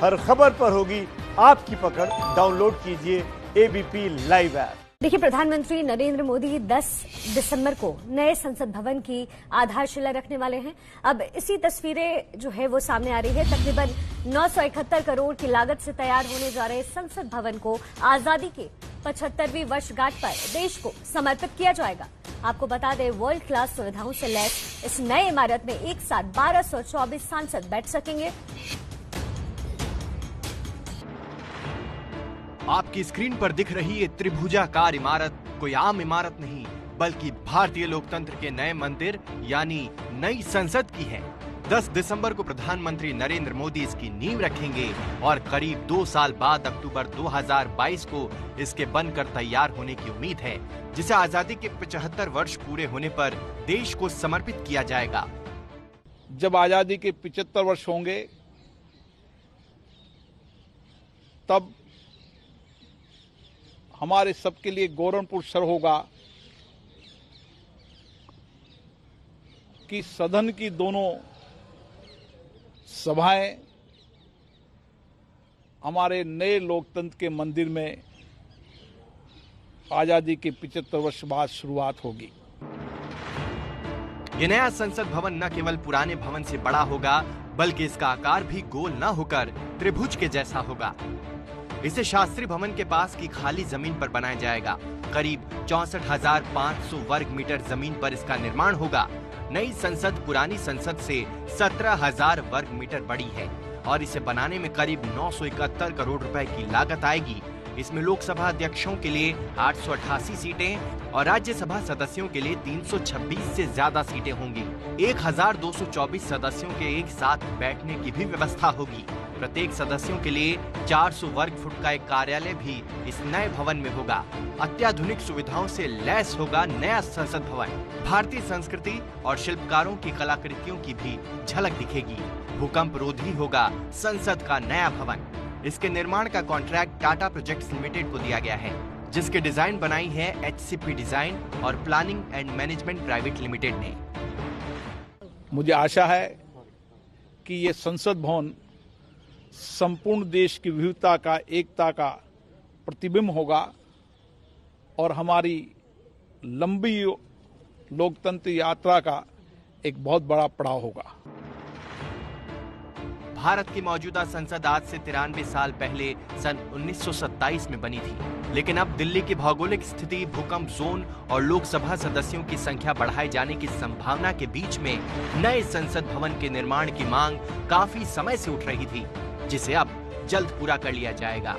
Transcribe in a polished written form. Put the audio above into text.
हर खबर पर होगी आपकी पकड़। डाउनलोड कीजिए एबीपी लाइव ऐप। देखिए, प्रधानमंत्री नरेंद्र मोदी 10 दिसंबर को नए संसद भवन की आधारशिला रखने वाले हैं। अब इसी तस्वीरें जो है वो सामने आ रही है। तकरीबन 971 करोड़ की लागत से तैयार होने जा रहे संसद भवन को आजादी के 75वीं वर्षगांठ पर देश को समर्पित किया जाएगा। आपको बता दें, वर्ल्ड क्लास सुविधाओं से लैस इस नए इमारत में एक साथ 1224 सांसद बैठ सकेंगे। आपकी स्क्रीन पर दिख रही ये त्रिभुजाकार इमारत कोई आम इमारत नहीं, बल्कि भारतीय लोकतंत्र के नए मंदिर यानी नई संसद की है। 10 दिसंबर को प्रधानमंत्री नरेंद्र मोदी इसकी नींव रखेंगे और करीब 2 साल बाद अक्टूबर 2022 को इसके बनकर तैयार होने की उम्मीद है, जिसे आजादी के 75 वर्ष पूरे होने पर देश को समर्पित किया जाएगा। जब आजादी के 75 वर्ष होंगे तब हमारे सबके लिए गौरवपूर्ण क्षण होगा कि सदन की दोनों सभाएं हमारे नए लोकतंत्र के मंदिर में आजादी के 75 वर्ष बाद शुरुआत होगी। ये नया संसद भवन न केवल पुराने भवन से बड़ा होगा, बल्कि इसका आकार भी गोल न होकर त्रिभुज के जैसा होगा। इसे शास्त्री भवन के पास की खाली जमीन पर बनाया जाएगा। करीब 64,500 वर्ग मीटर जमीन पर इसका निर्माण होगा। नई संसद पुरानी संसद से 17,000 वर्ग मीटर बड़ी है और इसे बनाने में करीब 971 करोड़ रुपए की लागत आएगी। इसमें लोकसभा अध्यक्षों के लिए 888 सीटें और राज्यसभा सदस्यों के लिए 326 से ज्यादा सीटें होंगी। 1224 सदस्यों के एक साथ बैठने की भी व्यवस्था होगी। प्रत्येक सदस्यों के लिए 400 वर्ग फुट का एक कार्यालय भी इस नए भवन में होगा। अत्याधुनिक सुविधाओं से लैस होगा नया संसद भवन। भारतीय संस्कृति और शिल्पकारों की कलाकृतियों की भी झलक दिखेगी। भूकंप रोधी होगा संसद का नया भवन। इसके निर्माण का कॉन्ट्रैक्ट टाटा प्रोजेक्ट्स लिमिटेड को दिया गया है, जिसके डिजाइन बनाई है HCP डिजाइन और planning and management private limited ने। मुझे आशा है कि ये संसद भवन संपूर्ण देश की विविधता का, एकता का प्रतिबिंब होगा और हमारी लंबी लोकतंत्र यात्रा का एक बहुत बड़ा पड़ाव होगा। भारत की मौजूदा संसद आज से 93 साल पहले सन 1927 में बनी थी, लेकिन अब दिल्ली की भौगोलिक स्थिति, भूकंप जोन और लोकसभा सदस्यों की संख्या बढ़ाए जाने की संभावना के बीच में नए संसद भवन के निर्माण की मांग काफी समय से उठ रही थी, जिसे अब जल्द पूरा कर लिया जाएगा।